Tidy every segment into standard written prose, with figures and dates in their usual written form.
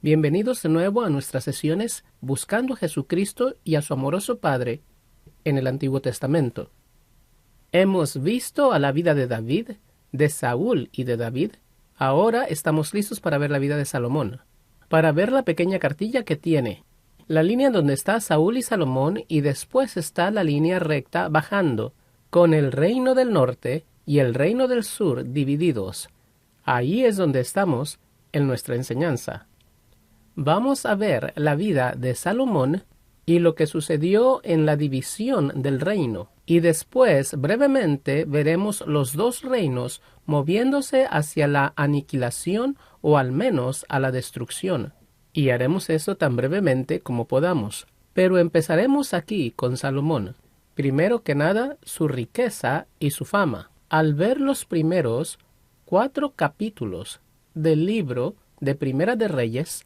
Bienvenidos de nuevo a nuestras sesiones Buscando a Jesucristo y a su amoroso Padre en el Antiguo Testamento. Hemos visto a la vida de David, de Saúl y de David. Ahora estamos listos para ver la vida de Salomón, para ver la pequeña cartilla que tiene, la línea donde está Saúl y Salomón, y después está la línea recta bajando, con el reino del norte y el reino del sur divididos. Ahí es donde estamos en nuestra enseñanza. Vamos a ver la vida de Salomón y lo que sucedió en la división del reino. Y después, brevemente, veremos los dos reinos moviéndose hacia la aniquilación o al menos a la destrucción. Y haremos eso tan brevemente como podamos. Pero empezaremos aquí con Salomón. Primero que nada, su riqueza y su fama. Al ver los primeros 4 capítulos del libro de Primera de Reyes,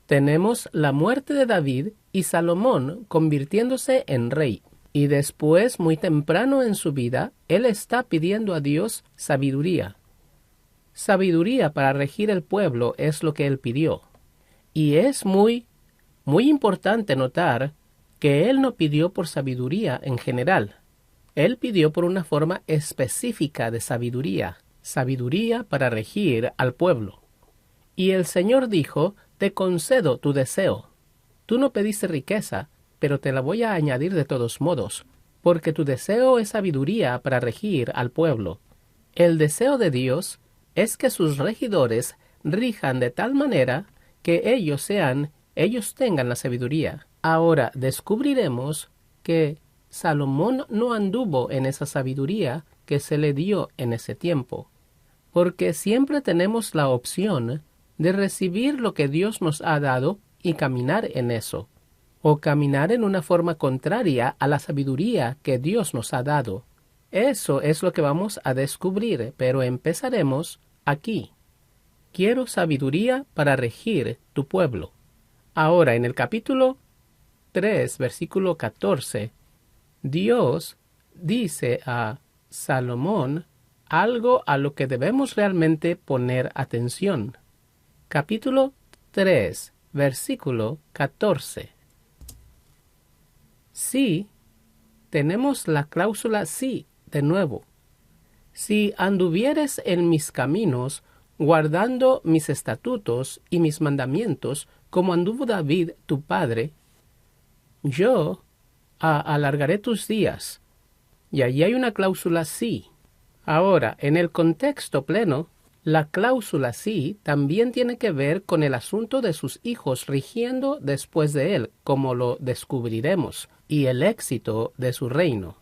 tenemos la muerte de David y Salomón convirtiéndose en rey. Y después, muy temprano en su vida, él está pidiendo a Dios sabiduría. Sabiduría para regir el pueblo es lo que él pidió. Y es muy importante notar que él no pidió por sabiduría en general. Él pidió por una forma específica de sabiduría. Sabiduría para regir al pueblo. Y el Señor dijo: te concedo tu deseo. Tú no pediste riqueza, pero te la voy a añadir de todos modos, porque tu deseo es sabiduría para regir al pueblo. El deseo de Dios es que sus regidores rijan de tal manera que ellos tengan la sabiduría. Ahora descubriremos que Salomón no anduvo en esa sabiduría que se le dio en ese tiempo, porque siempre tenemos la opción de recibir lo que Dios nos ha dado y caminar en eso, o caminar en una forma contraria a la sabiduría que Dios nos ha dado. Eso es lo que vamos a descubrir, pero empezaremos aquí. Quiero sabiduría para regir tu pueblo. Ahora, en el capítulo 3, versículo 14, Dios dice a Salomón algo a lo que debemos realmente poner atención. Capítulo 3, versículo 14. Sí, tenemos la cláusula sí de nuevo. Si anduvieres en mis caminos, guardando mis estatutos y mis mandamientos, como anduvo David tu padre, yo alargaré tus días. Y allí hay una cláusula sí. Ahora, en el contexto pleno, la cláusula sí también tiene que ver con el asunto de sus hijos rigiendo después de él, como lo descubriremos, y el éxito de su reino.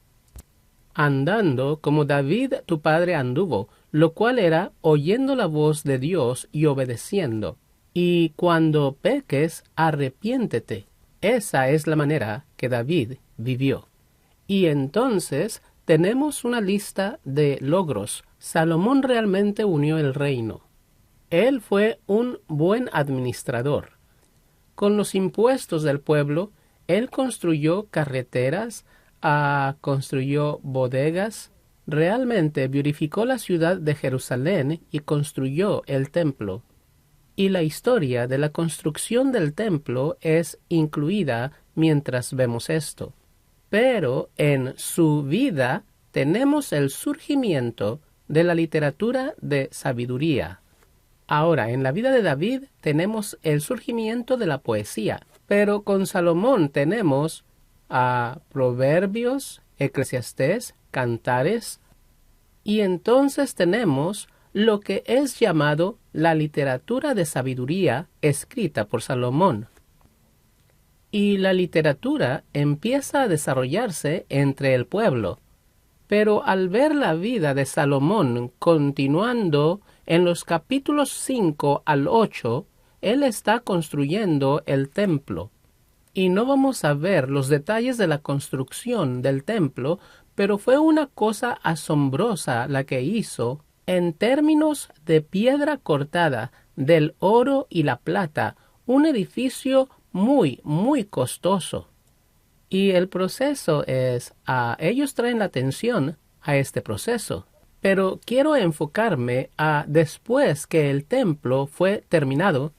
Andando como David tu padre anduvo, lo cual era oyendo la voz de Dios y obedeciendo. Y cuando peques, arrepiéntete. Esa es la manera que David vivió. Y entonces tenemos una lista de logros. Salomón realmente unió el reino. Él fue un buen administrador. Con los impuestos del pueblo, él construyó carreteras, construyó bodegas. Realmente vivificó la ciudad de Jerusalén y construyó el templo. Y la historia de la construcción del templo es incluida mientras vemos esto. Pero en su vida tenemos el surgimiento de la literatura de sabiduría. Ahora, en la vida de David tenemos el surgimiento de la poesía, pero con Salomón tenemos Proverbios, Eclesiastés, Cantares, y entonces tenemos lo que es llamado la literatura de sabiduría escrita por Salomón. Y la literatura empieza a desarrollarse entre el pueblo. Pero al ver la vida de Salomón continuando en los capítulos 5 al 8, él está construyendo el templo. Y no vamos a ver los detalles de la construcción del templo, pero fue una cosa asombrosa la que hizo en términos de piedra cortada, del oro y la plata, un edificio muy costoso. Y el proceso es, ellos traen la atención a este proceso. Pero quiero enfocarme a después que el templo fue terminado,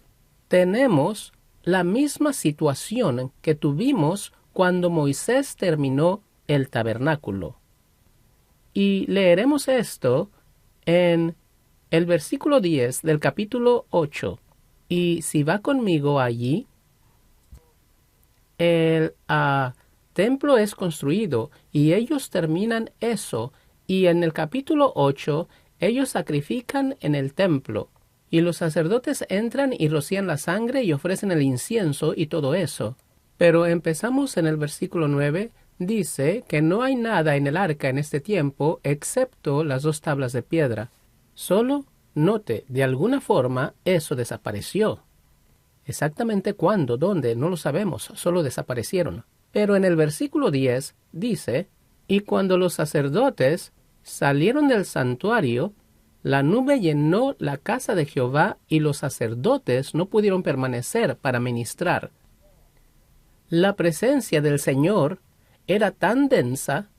tenemos la misma situación que tuvimos cuando Moisés terminó el tabernáculo. Y leeremos esto en el versículo 10 del capítulo 8. Y si va conmigo allí, el templo es construido y ellos terminan eso. Y en el capítulo 8, ellos sacrifican en el templo. Y los sacerdotes entran y rocían la sangre y ofrecen el incienso y todo eso. Pero empezamos en el versículo 9, dice que no hay nada en el arca en este tiempo excepto las 2 tablas de piedra. Solo note, de alguna forma eso desapareció. Exactamente cuándo, dónde, no lo sabemos, solo desaparecieron. Pero en el versículo 10 dice, y cuando los sacerdotes salieron del santuario, la nube llenó la casa de Jehová y los sacerdotes no pudieron permanecer para ministrar. La presencia del Señor era tan densa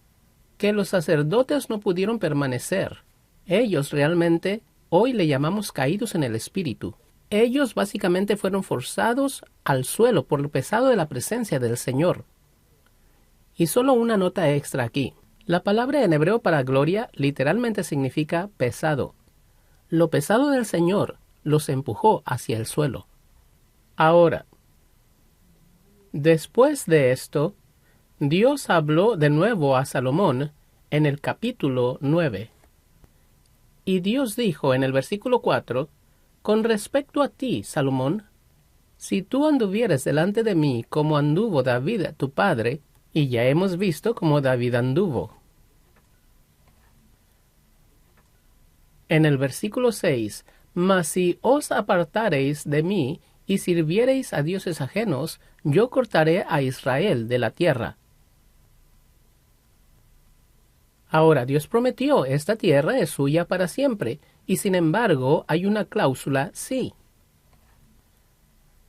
que los sacerdotes no pudieron permanecer. Ellos realmente hoy le llamamos caídos en el espíritu. Ellos básicamente fueron forzados al suelo por lo pesado de la presencia del Señor. Y solo una nota extra aquí. La palabra en hebreo para gloria literalmente significa pesado. Lo pesado del Señor los empujó hacia el suelo. Ahora, después de esto, Dios habló de nuevo a Salomón en el capítulo 9. Y Dios dijo en el versículo 4, con respecto a ti, Salomón, si tú anduvieres delante de mí como anduvo David tu padre, y ya hemos visto cómo David anduvo. En el versículo 6, mas si os apartareis de mí y sirviereis a dioses ajenos, yo cortaré a Israel de la tierra. Ahora Dios prometió, esta tierra es suya para siempre, y sin embargo hay una cláusula sí.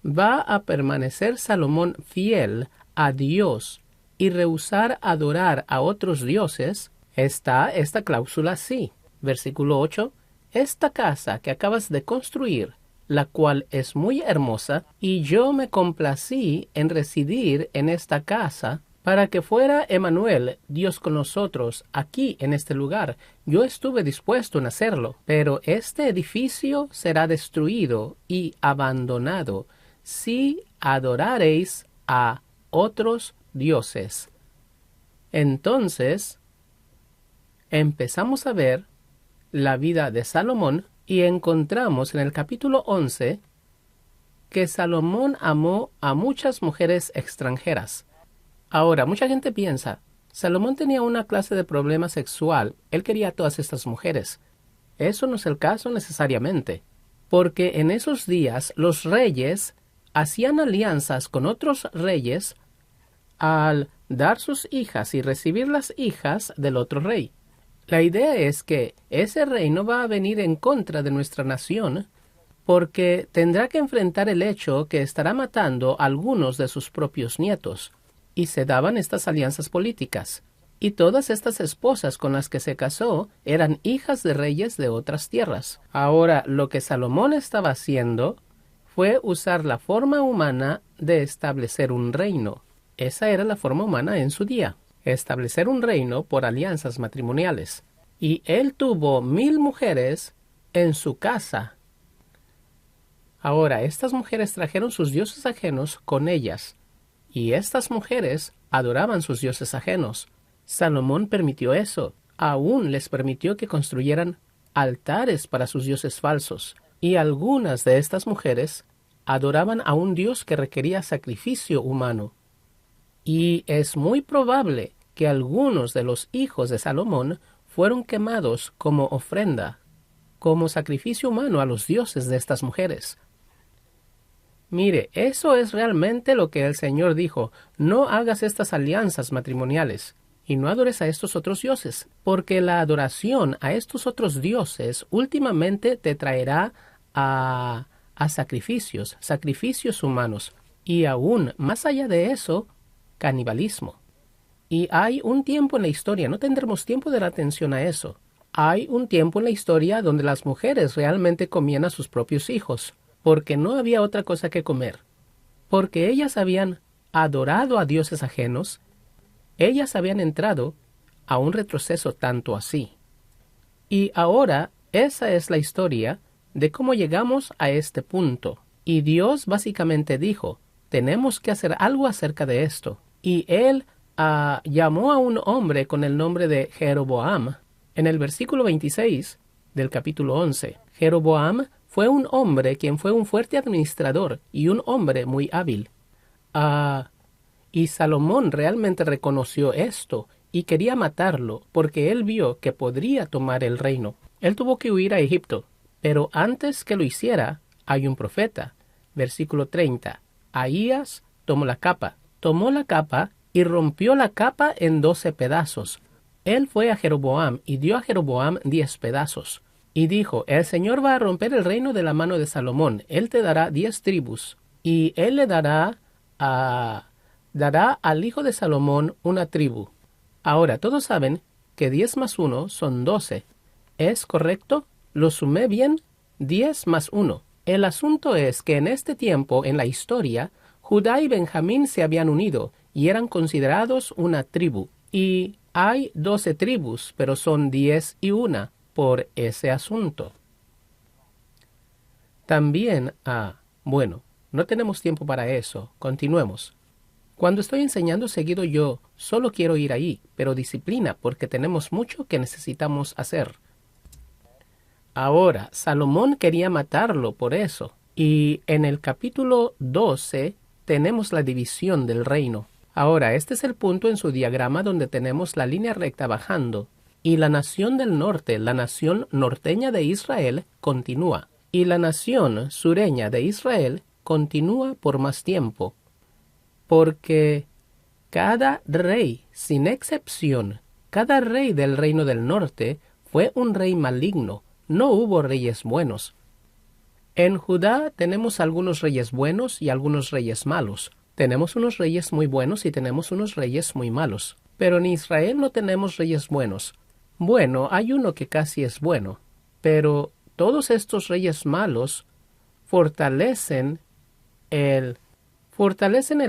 ¿Va a permanecer Salomón fiel a Dios y rehusar adorar a otros dioses? Está esta cláusula sí. Versículo 8. Esta casa que acabas de construir, la cual es muy hermosa, y yo me complací en residir en esta casa, para que fuera Emmanuel, Dios con nosotros, aquí en este lugar. Yo estuve dispuesto en hacerlo, pero este edificio será destruido y abandonado si adorareis a otros dioses. Entonces, empezamos a ver la vida de Salomón y encontramos en el capítulo 11 que Salomón amó a muchas mujeres extranjeras. Ahora, mucha gente piensa, Salomón tenía una clase de problema sexual, él quería a todas estas mujeres. Eso no es el caso necesariamente, porque en esos días los reyes hacían alianzas con otros reyes al dar sus hijas y recibir las hijas del otro rey. La idea es que ese rey no va a venir en contra de nuestra nación porque tendrá que enfrentar el hecho que estará matando a algunos de sus propios nietos. Y se daban estas alianzas políticas. Y todas estas esposas con las que se casó eran hijas de reyes de otras tierras. Ahora, lo que Salomón estaba haciendo fue usar la forma humana de establecer un reino. Esa era la forma humana en su día. Establecer un reino por alianzas matrimoniales. Y él tuvo 1000 mujeres en su casa. Ahora, estas mujeres trajeron sus dioses ajenos con ellas, y estas mujeres adoraban sus dioses ajenos. Salomón permitió eso. Aún les permitió que construyeran altares para sus dioses falsos, y algunas de estas mujeres adoraban a un dios que requería sacrificio humano. Y es muy probable que algunos de los hijos de Salomón fueron quemados como ofrenda, como sacrificio humano a los dioses de estas mujeres. Mire, eso es realmente lo que el Señor dijo: no hagas estas alianzas matrimoniales y no adores a estos otros dioses, porque la adoración a estos otros dioses últimamente te traerá a sacrificios humanos, y aún más allá de eso, canibalismo. Y hay un tiempo en la historia, no tendremos tiempo de dar atención a eso, hay un tiempo en la historia donde las mujeres realmente comían a sus propios hijos. porque no había otra cosa que comer, porque ellas habían adorado a dioses ajenos, ellas habían entrado a un retroceso tanto así. Y ahora esa es la historia de cómo llegamos a este punto. Y Dios básicamente dijo, tenemos que hacer algo acerca de esto. Y Él llamó a un hombre con el nombre de Jeroboam. En el versículo 26 del capítulo 11, Jeroboam fue un hombre quien fue un fuerte administrador y un hombre muy hábil. Y Salomón realmente reconoció esto y quería matarlo porque él vio que podría tomar el reino. Él tuvo que huir a Egipto, pero antes que lo hiciera, hay un profeta. Versículo 30. Ahías tomó la capa y rompió la capa en 12 pedazos. Él fue a Jeroboam y dio a Jeroboam 10 pedazos. Y dijo, el Señor va a romper el reino de la mano de Salomón. Él te dará 10 tribus y él le dará al hijo de Salomón una tribu. Ahora, todos saben que 10 más 1 son 12. ¿Es correcto? ¿Lo sumé bien? 10 más 1. El asunto es que en este tiempo, en la historia, Judá y Benjamín se habían unido y eran considerados una tribu. Y hay 12 tribus, pero son 10 y 1 por ese asunto. También, bueno, no tenemos tiempo para eso. Continuemos. Cuando estoy enseñando seguido yo solo quiero ir ahí, pero disciplina porque tenemos mucho que necesitamos hacer. Ahora, Salomón quería matarlo por eso. Y en el capítulo 12 tenemos la división del reino. Ahora, este es el punto en su diagrama donde tenemos la línea recta bajando. Y la nación del norte, la nación norteña de Israel, continúa. Y la nación sureña de Israel continúa por más tiempo. Porque cada rey, sin excepción, cada rey del reino del norte fue un rey maligno. No hubo reyes buenos. En Judá tenemos algunos reyes buenos y algunos reyes malos. Tenemos unos reyes muy buenos y tenemos unos reyes muy malos. Pero en Israel no tenemos reyes buenos. Bueno, hay uno que casi es bueno. Pero todos estos reyes malos fortalecen el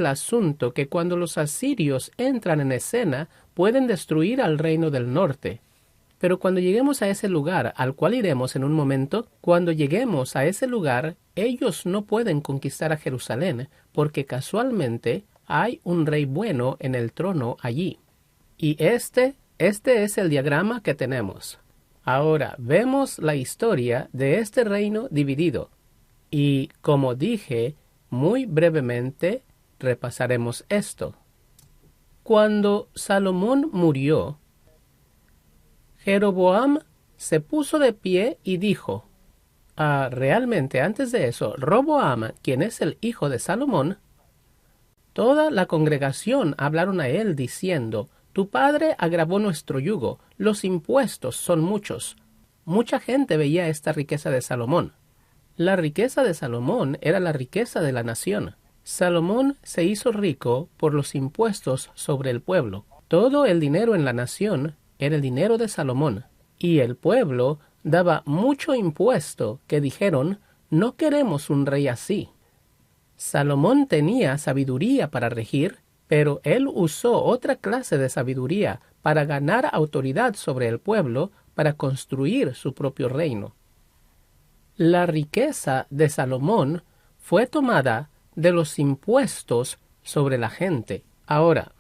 asunto que cuando los asirios entran en escena pueden destruir al reino del norte. Pero cuando lleguemos a ese lugar, al cual iremos en un momento, cuando lleguemos a ese lugar, ellos no pueden conquistar a Jerusalén, porque casualmente hay un rey bueno en el trono allí. Y este es el diagrama que tenemos. Ahora vemos la historia de este reino dividido. Y como dije, muy brevemente repasaremos esto. Cuando Salomón murió, Jeroboam se puso de pie y dijo, realmente antes de eso, Roboam, quien es el hijo de Salomón, toda la congregación hablaron a él diciendo, tu padre agravó nuestro yugo, los impuestos son muchos. Mucha gente veía esta riqueza de Salomón. La riqueza de Salomón era la riqueza de la nación. Salomón se hizo rico por los impuestos sobre el pueblo. Todo el dinero en la nación era el dinero de Salomón. Y el pueblo daba mucho impuesto que dijeron, no queremos un rey así. Salomón tenía sabiduría para regir, pero él usó otra clase de sabiduría para ganar autoridad sobre el pueblo para construir su propio reino. La riqueza de Salomón fue tomada de los impuestos sobre la gente. Ahora,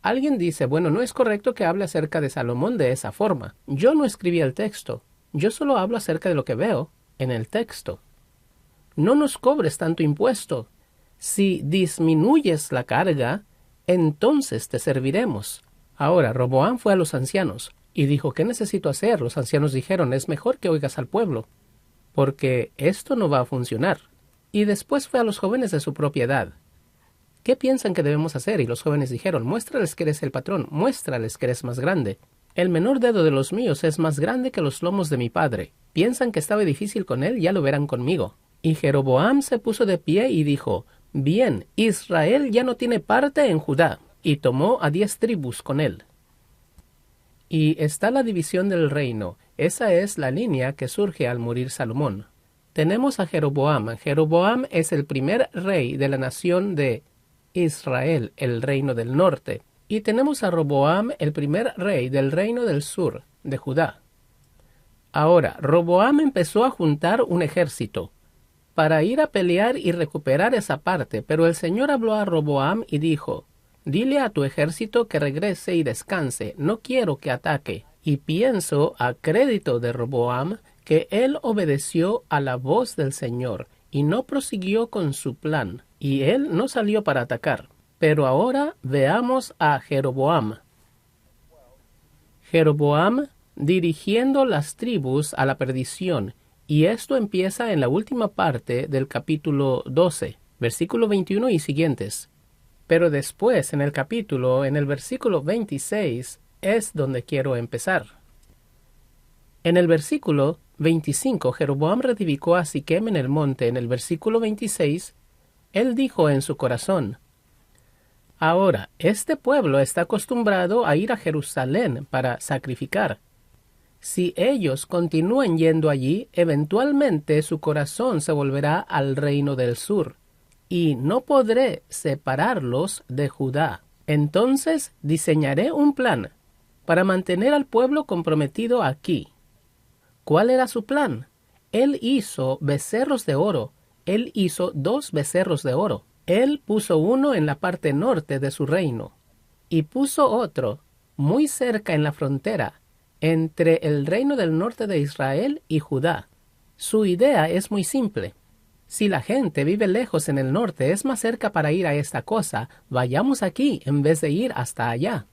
alguien dice, bueno, no es correcto que hable acerca de Salomón de esa forma. Yo no escribí el texto. Yo solo hablo acerca de lo que veo en el texto. No nos cobres tanto impuesto. Si disminuyes la carga, entonces te serviremos. Ahora, Roboam fue a los ancianos y dijo, ¿qué necesito hacer? Los ancianos dijeron, es mejor que oigas al pueblo, porque esto no va a funcionar. Y después fue a los jóvenes de su propia edad. ¿Qué piensan que debemos hacer? Y los jóvenes dijeron, muéstrales que eres el patrón, muéstrales que eres más grande. El menor dedo de los míos es más grande que los lomos de mi padre. Piensan que estaba difícil con él, ya lo verán conmigo. Y Jeroboam se puso de pie y dijo, bien, Israel ya no tiene parte en Judá. Y tomó a 10 tribus con él. Y está la división del reino. Esa es la línea que surge al morir Salomón. tenemos a Jeroboam. Jeroboam es el primer rey de la nación de Israel, el reino del norte. Y tenemos a Roboam, el primer rey del reino del sur, de Judá. Ahora, Roboam empezó a juntar un ejército para ir a pelear y recuperar esa parte, pero el Señor habló a Roboam y dijo: «Dile a tu ejército que regrese y descanse, no quiero que ataque». Y pienso, a crédito de Roboam, que él obedeció a la voz del Señor y no prosiguió con su plan, y él no salió para atacar. Pero ahora veamos a Jeroboam. Jeroboam dirigiendo las tribus a la perdición, y esto empieza en la última parte del capítulo 12, versículo 21 y siguientes. Pero después, en el versículo 26, es donde quiero empezar. En el versículo 25, Jeroboam reedificó a Siquem en el monte. En el versículo 26, él dijo en su corazón: «Ahora, este pueblo está acostumbrado a ir a Jerusalén para sacrificar. Si ellos continúan yendo allí, eventualmente su corazón se volverá al reino del sur, y no podré separarlos de Judá. Entonces diseñaré un plan para mantener al pueblo comprometido aquí». ¿Cuál era su plan? Él hizo becerros de oro. Él hizo 2 becerros de oro. Él puso uno en la parte norte de su reino, y puso otro muy cerca en la frontera, entre el reino del norte de Israel y Judá. Su idea es muy simple. Si la gente vive lejos en el norte, es más cerca para ir a esta cosa, vayamos aquí en vez de ir hasta allá.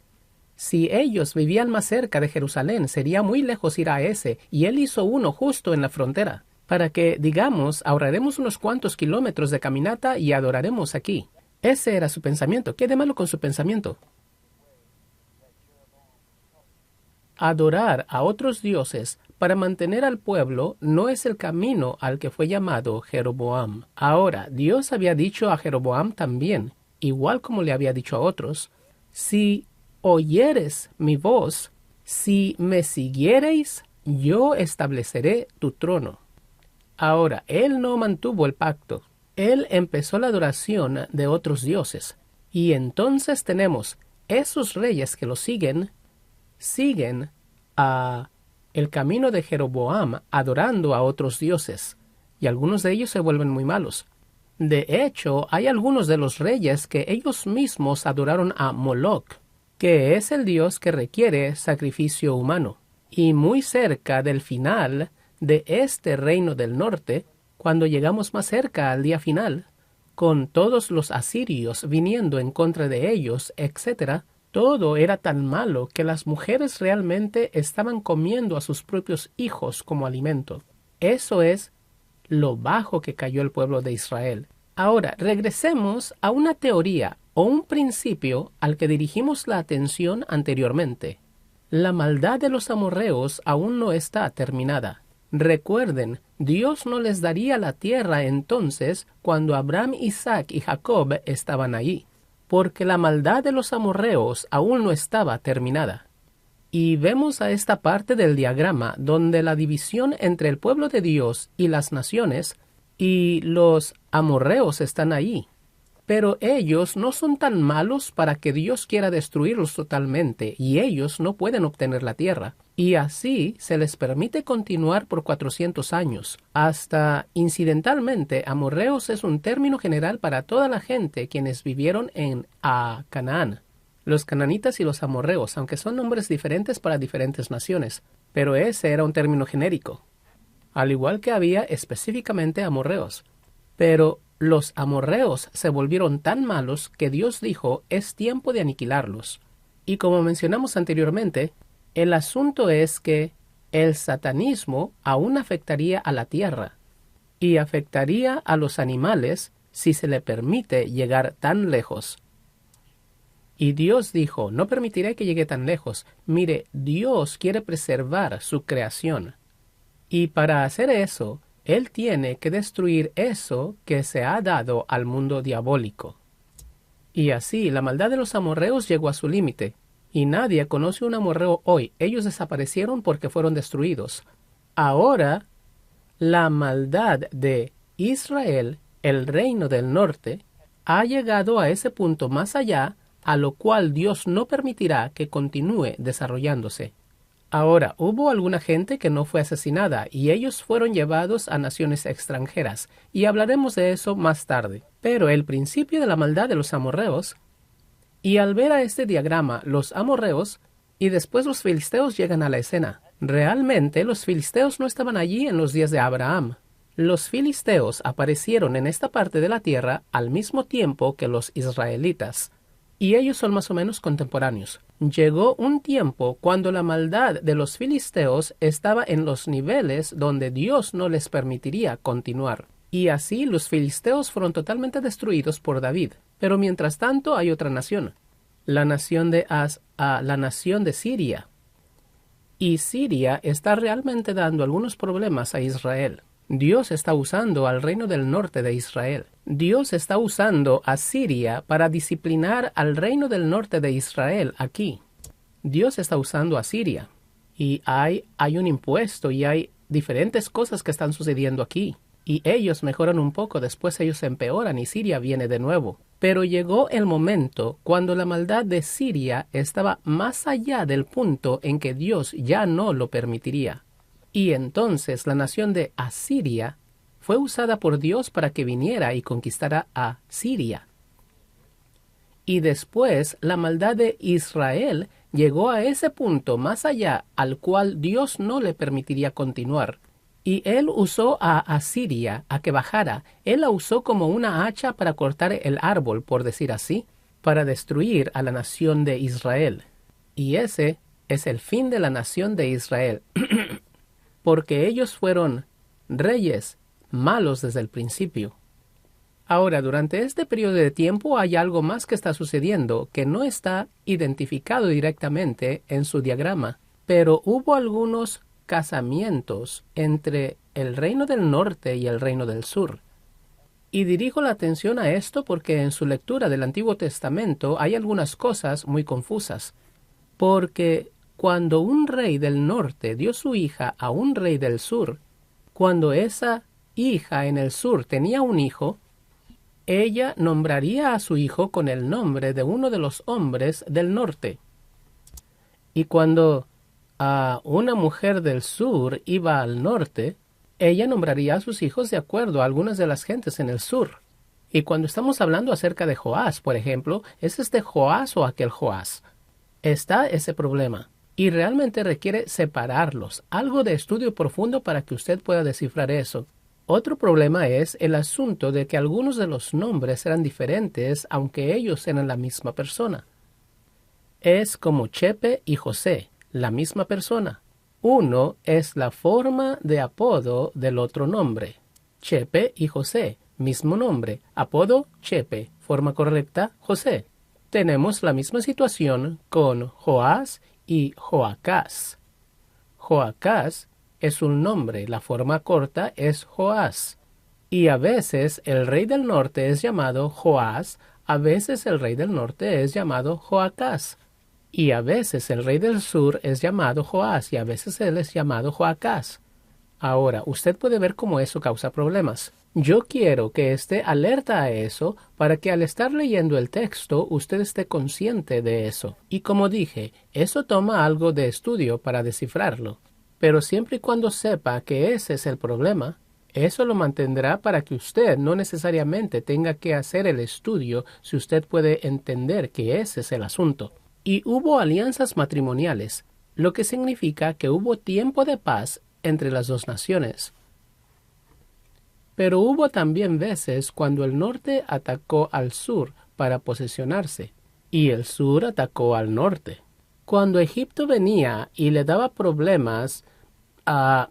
Si ellos vivían más cerca de Jerusalén, sería muy lejos ir a ese, y él hizo uno justo en la frontera, para que, digamos, ahorraremos unos cuantos kilómetros de caminata y adoraremos aquí. Ese era su pensamiento. ¿Qué de malo con su pensamiento? Adorar a otros dioses para mantener al pueblo no es el camino al que fue llamado Jeroboam. Ahora, Dios había dicho a Jeroboam también, igual como le había dicho a otros: «Si oyeres mi voz, si me siguiereis, yo estableceré tu trono». Ahora, él no mantuvo el pacto. Él empezó la adoración de otros dioses. Y entonces tenemos esos reyes que lo siguen a el camino de Jeroboam adorando a otros dioses. Y algunos de ellos se vuelven muy malos. De hecho, hay algunos de los reyes que ellos mismos adoraron a Moloch, que es el dios que requiere sacrificio humano. Y muy cerca del final de este reino del norte, cuando llegamos más cerca al día final, con todos los asirios viniendo en contra de ellos, etc., todo era tan malo que las mujeres realmente estaban comiendo a sus propios hijos como alimento. Eso es lo bajo que cayó el pueblo de Israel. Ahora, regresemos a una teoría o un principio al que dirigimos la atención anteriormente. La maldad de los amorreos aún no está terminada. Recuerden, Dios no les daría la tierra entonces cuando Abraham, Isaac y Jacob estaban allí, porque la maldad de los amorreos aún no estaba terminada. Y vemos a esta parte del diagrama donde la división entre el pueblo de Dios y las naciones y los amorreos están ahí. Pero ellos no son tan malos para que Dios quiera destruirlos totalmente, y ellos no pueden obtener la tierra. Y así se les permite continuar por 400 años. Hasta incidentalmente, amorreos es un término general para toda la gente quienes vivieron en Canaán. Los cananitas y los amorreos, aunque son nombres diferentes para diferentes naciones, pero ese era un término genérico. Al igual que había específicamente amorreos. Pero los amorreos se volvieron tan malos que Dios dijo: es tiempo de aniquilarlos. Y como mencionamos anteriormente, el asunto es que el satanismo aún afectaría a la tierra y afectaría a los animales si se le permite llegar tan lejos. Y Dios dijo: no permitiré que llegue tan lejos. Mire, Dios quiere preservar su creación. Y para hacer eso, Él tiene que destruir eso que se ha dado al mundo diabólico. Y así, la maldad de los amorreos llegó a su límite. Y nadie conoce un amorreo hoy. Ellos desaparecieron porque fueron destruidos. Ahora, La maldad de Israel, el reino del norte, ha llegado a ese punto más allá, a lo cual Dios no permitirá que continúe desarrollándose. Ahora, hubo alguna gente que no fue asesinada y ellos fueron llevados a naciones extranjeras, y hablaremos de eso más tarde. Pero el principio de la maldad de los amorreos, y al ver a este diagrama, los amorreos, y después los filisteos llegan a la escena. Realmente los filisteos no estaban allí en los días de Abraham. Los filisteos aparecieron en esta parte de la tierra al mismo tiempo que los israelitas, y ellos son más o menos contemporáneos. Llegó un tiempo cuando la maldad de los filisteos estaba en los niveles donde Dios no les permitiría continuar. Y así los filisteos fueron totalmente destruidos por David. Pero mientras tanto hay otra nación, la nación de Siria. Y Siria está realmente dando algunos problemas a Israel. Dios está usando al reino del norte de Israel. Dios está usando a Siria para disciplinar al reino del norte de Israel aquí. Dios está usando a Siria. Y hay un impuesto y hay diferentes cosas que están sucediendo aquí. Y ellos mejoran un poco, después ellos empeoran y Siria viene de nuevo. Pero llegó el momento cuando la maldad de Siria estaba más allá del punto en que Dios ya no lo permitiría. Y entonces la nación de Asiria fue usada por Dios para que viniera y conquistara a Siria. Y después la maldad de Israel llegó a ese punto más allá al cual Dios no le permitiría continuar. Y él usó a Asiria a que bajara. Él la usó como una hacha para cortar el árbol, por decir así, para destruir a la nación de Israel. Y ese es el fin de la nación de Israel. Porque ellos fueron reyes malos desde el principio. Ahora, durante este periodo de tiempo hay algo más que está sucediendo que no está identificado directamente en su diagrama, pero hubo algunos casamientos entre el reino del norte y el reino del sur. Y dirijo la atención a esto porque en su lectura del Antiguo Testamento hay algunas cosas muy confusas, porque cuando un rey del norte dio su hija a un rey del sur, cuando esa hija en el sur tenía un hijo, ella nombraría a su hijo con el nombre de uno de los hombres del norte. Y cuando una mujer del sur iba al norte, ella nombraría a sus hijos de acuerdo a algunas de las gentes en el sur. Y cuando estamos hablando acerca de Joás, por ejemplo, ¿es este Joás o aquel Joás? Está ese problema. Y realmente requiere separarlos, algo de estudio profundo para que usted pueda descifrar eso. Otro problema es el asunto de que algunos de los nombres eran diferentes, aunque ellos eran la misma persona. Es como Chepe y José, la misma persona. Uno es la forma de apodo del otro nombre. Chepe y José, mismo nombre. Apodo Chepe, forma correcta José. Tenemos la misma situación con Joás y Joacás. Joacás es un nombre, la forma corta es Joás. Y a veces el rey del norte es llamado Joás, a veces el rey del norte es llamado Joacás. Y a veces el rey del sur es llamado Joás y a veces él es llamado Joacás. Ahora, usted puede ver cómo eso causa problemas. Yo quiero que esté alerta a eso para que al estar leyendo el texto usted esté consciente de eso. Y como dije, eso toma algo de estudio para descifrarlo. Pero siempre y cuando sepa que ese es el problema, eso lo mantendrá para que usted no necesariamente tenga que hacer el estudio si usted puede entender que ese es el asunto. Y hubo alianzas matrimoniales, lo que significa que hubo tiempo de paz entre las dos naciones. Pero hubo también veces cuando el norte atacó al sur para posesionarse, y el sur atacó al norte. Cuando Egipto venía y le daba problemas al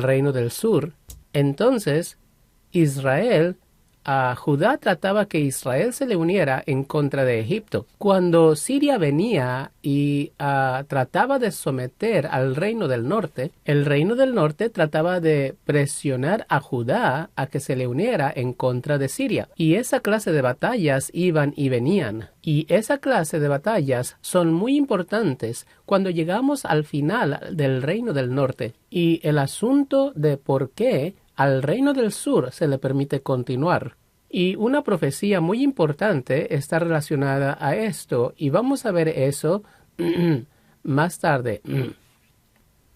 reino del sur, entonces Israel Judá trataba que Israel se le uniera en contra de Egipto. Cuando Siria venía y trataba de someter al reino del norte, el reino del norte trataba de presionar a Judá a que se le uniera en contra de Siria. Y esa clase de batallas iban y venían. Y esa clase de batallas son muy importantes cuando llegamos al final del reino del norte. Y el asunto de por qué al reino del sur se le permite continuar. Y una profecía muy importante está relacionada a esto, y vamos a ver eso más tarde.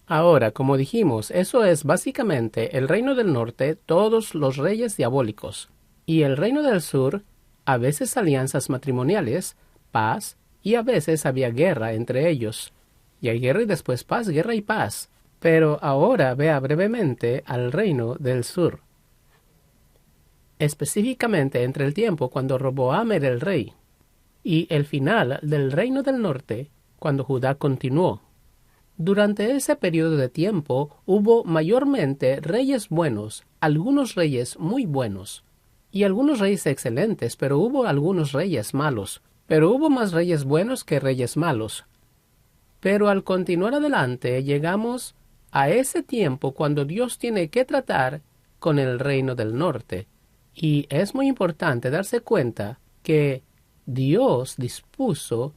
Ahora, como dijimos, eso es básicamente el reino del norte, todos los reyes diabólicos. Y el reino del sur, a veces alianzas matrimoniales, paz, y a veces había guerra entre ellos. Y hay guerra y después paz, guerra y paz. Pero ahora vea brevemente al reino del sur. Específicamente entre el tiempo cuando Roboam era el rey y el final del reino del norte cuando Judá continuó. Durante ese periodo de tiempo hubo mayormente reyes buenos, algunos reyes muy buenos y algunos reyes excelentes, pero hubo algunos reyes malos. Pero hubo más reyes buenos que reyes malos. Pero al continuar adelante llegamos a ese tiempo cuando Dios tiene que tratar con el reino del norte. Y es muy importante darse cuenta que Dios dispuso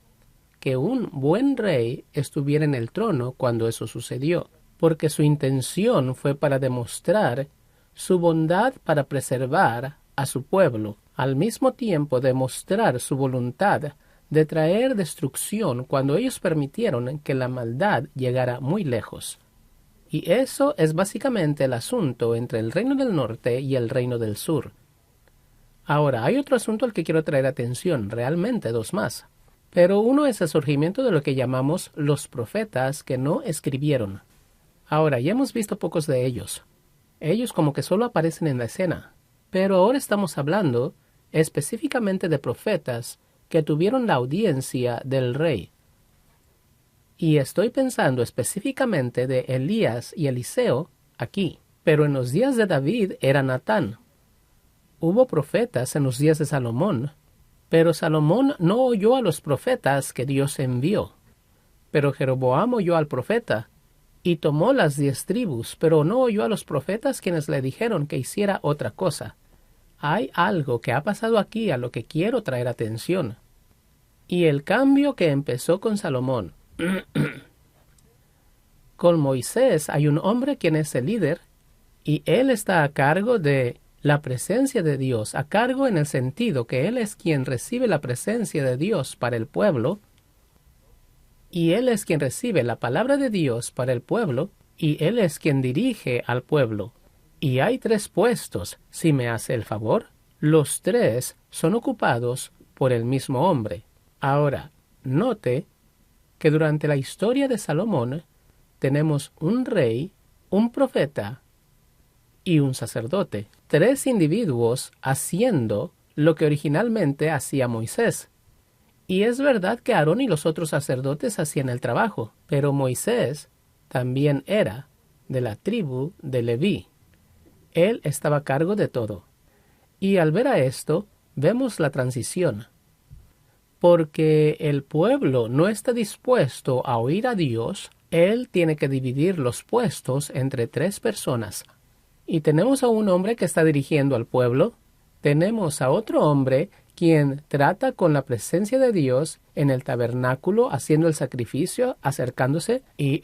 que un buen rey estuviera en el trono cuando eso sucedió, porque su intención fue para demostrar su bondad para preservar a su pueblo, al mismo tiempo demostrar su voluntad de traer destrucción cuando ellos permitieron que la maldad llegara muy lejos. Y eso es básicamente el asunto entre el reino del norte y el reino del sur. Ahora, hay otro asunto al que quiero traer atención, realmente dos más. Pero uno es el surgimiento de lo que llamamos los profetas que no escribieron. Ahora, ya hemos visto pocos de ellos. Ellos como que solo aparecen en la escena. Pero ahora estamos hablando específicamente de profetas que tuvieron la audiencia del rey. Y estoy pensando específicamente de Elías y Eliseo aquí. Pero en los días de David era Natán. Hubo profetas en los días de Salomón, pero Salomón no oyó a los profetas que Dios envió. Pero Jeroboam oyó al profeta, y tomó las 10 tribus, pero no oyó a los profetas quienes le dijeron que hiciera otra cosa. Hay algo que ha pasado aquí a lo que quiero traer atención. Y el cambio que empezó con Salomón. Con Moisés hay un hombre quien es el líder, y él está a cargo de la presencia de Dios, a cargo en el sentido que él es quien recibe la presencia de Dios para el pueblo, y él es quien recibe la palabra de Dios para el pueblo, y él es quien dirige al pueblo. Y hay 3 puestos, si me hace el favor. Los 3 son ocupados por el mismo hombre. Ahora, note que durante la historia de Salomón tenemos un rey, un profeta y un sacerdote. 3 individuos haciendo lo que originalmente hacía Moisés. Y es verdad que Aarón y los otros sacerdotes hacían el trabajo, pero Moisés también era de la tribu de Leví. Él estaba a cargo de todo. Y al ver a esto, vemos la transición. Porque el pueblo no está dispuesto a oír a Dios, él tiene que dividir los puestos entre 3 personas. Y tenemos a un hombre que está dirigiendo al pueblo, tenemos a otro hombre quien trata con la presencia de Dios en el tabernáculo, haciendo el sacrificio, acercándose y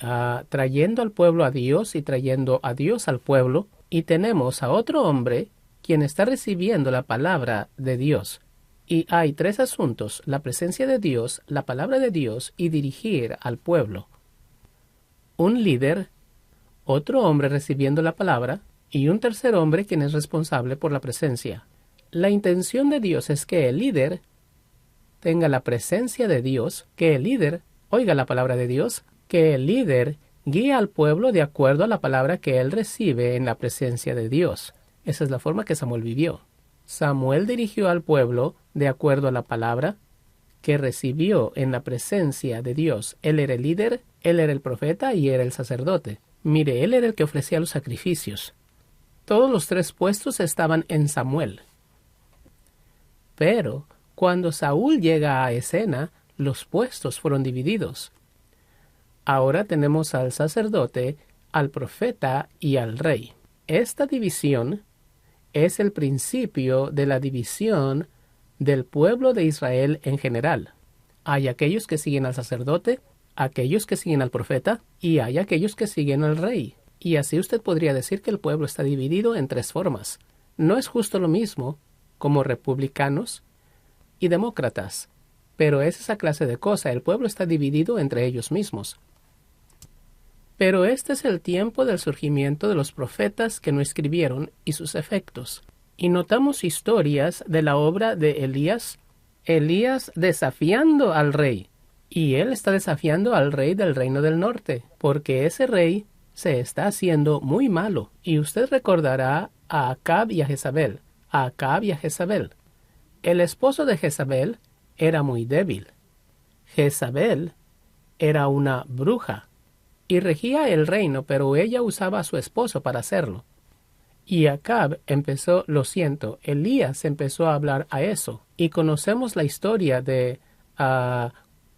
trayendo al pueblo a Dios y trayendo a Dios al pueblo. Y tenemos a otro hombre quien está recibiendo la palabra de Dios. Y hay 3 asuntos: la presencia de Dios, la palabra de Dios y dirigir al pueblo. Un líder, otro hombre recibiendo la palabra y un tercer hombre quien es responsable por la presencia. La intención de Dios es que el líder tenga la presencia de Dios, que el líder oiga la palabra de Dios, que el líder guíe al pueblo de acuerdo a la palabra que él recibe en la presencia de Dios. Esa es la forma que Samuel vivió. Samuel dirigió al pueblo de acuerdo a la palabra que recibió en la presencia de Dios. Él era el líder, él era el profeta y era el sacerdote. Mire, él era el que ofrecía los sacrificios. Todos los 3 puestos estaban en Samuel. Pero cuando Saúl llega a escena, los puestos fueron divididos. Ahora tenemos al sacerdote, al profeta y al rey. Esta división es el principio de la división del pueblo de Israel en general. Hay aquellos que siguen al sacerdote, aquellos que siguen al profeta y hay aquellos que siguen al rey. Y así usted podría decir que el pueblo está dividido en tres formas. No es justo lo mismo como republicanos y demócratas, pero es esa clase de cosa. El pueblo está dividido entre ellos mismos. Pero este es el tiempo del surgimiento de los profetas que no escribieron y sus efectos. Y notamos historias de la obra de Elías desafiando al rey. Y él está desafiando al rey del reino del norte, porque ese rey se está haciendo muy malo. Y usted recordará a Acab y a Jezabel. A Acab y a Jezabel. El esposo de Jezabel era muy débil. Jezabel era una bruja y regía el reino, pero ella usaba a su esposo para hacerlo. Y Acab Elías empezó a hablar a eso. Y conocemos la historia de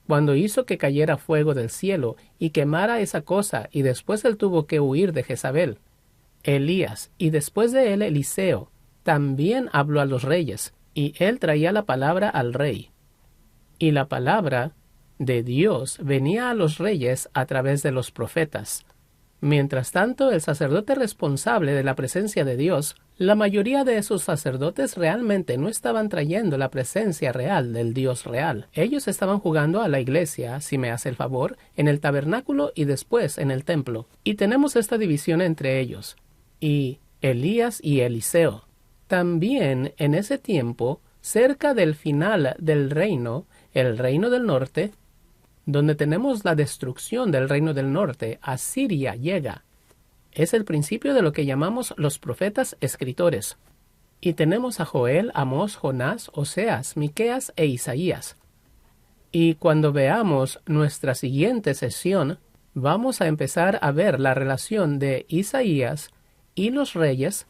cuando hizo que cayera fuego del cielo y quemara esa cosa, y después él tuvo que huir de Jezabel. Elías, y después de él Eliseo, también habló a los reyes, y él traía la palabra al rey. Y la palabra de Dios venía a los reyes a través de los profetas. Mientras tanto, el sacerdote responsable de la presencia de Dios, la mayoría de esos sacerdotes realmente no estaban trayendo la presencia real del Dios real. Ellos estaban jugando a la iglesia, si me hace el favor, en el tabernáculo y después en el templo. Y tenemos esta división entre ellos. Y Elías y Eliseo. También en ese tiempo, cerca del final del reino, el reino del norte, donde tenemos la destrucción del reino del norte, Asiria llega. Es el principio de lo que llamamos los profetas escritores. Y tenemos a Joel, Amós, Jonás, Oseas, Miqueas e Isaías. Y cuando veamos nuestra siguiente sesión, vamos a empezar a ver la relación de Isaías y los reyes,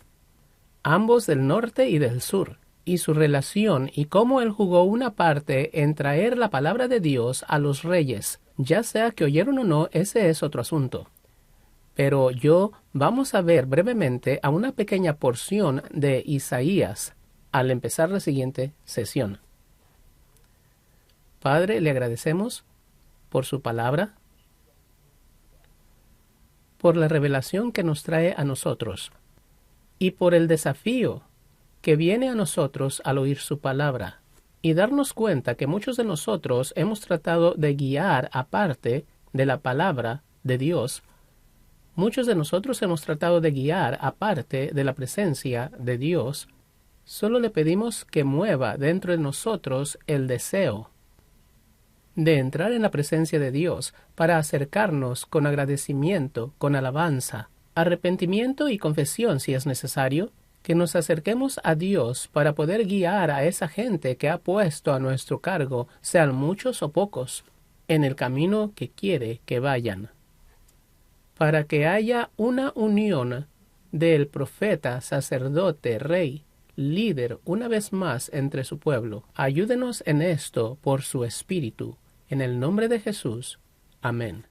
ambos del norte y del sur, y su relación y cómo él jugó una parte en traer la palabra de Dios a los reyes. Ya sea que oyeron o no, ese es otro asunto. Pero vamos a ver brevemente a una pequeña porción de Isaías al empezar la siguiente sesión. Padre, le agradecemos por su palabra, por la revelación que nos trae a nosotros y por el desafío que viene a nosotros al oír su palabra, y darnos cuenta que muchos de nosotros hemos tratado de guiar aparte de la palabra de Dios. Muchos de nosotros hemos tratado de guiar aparte de la presencia de Dios. Solo le pedimos que mueva dentro de nosotros el deseo de entrar en la presencia de Dios para acercarnos con agradecimiento, con alabanza, arrepentimiento y confesión si es necesario, que nos acerquemos a Dios para poder guiar a esa gente que ha puesto a nuestro cargo, sean muchos o pocos, en el camino que quiere que vayan. Para que haya una unión del profeta, sacerdote, rey, líder, una vez más entre su pueblo. Ayúdenos en esto por su Espíritu. En el nombre de Jesús. Amén.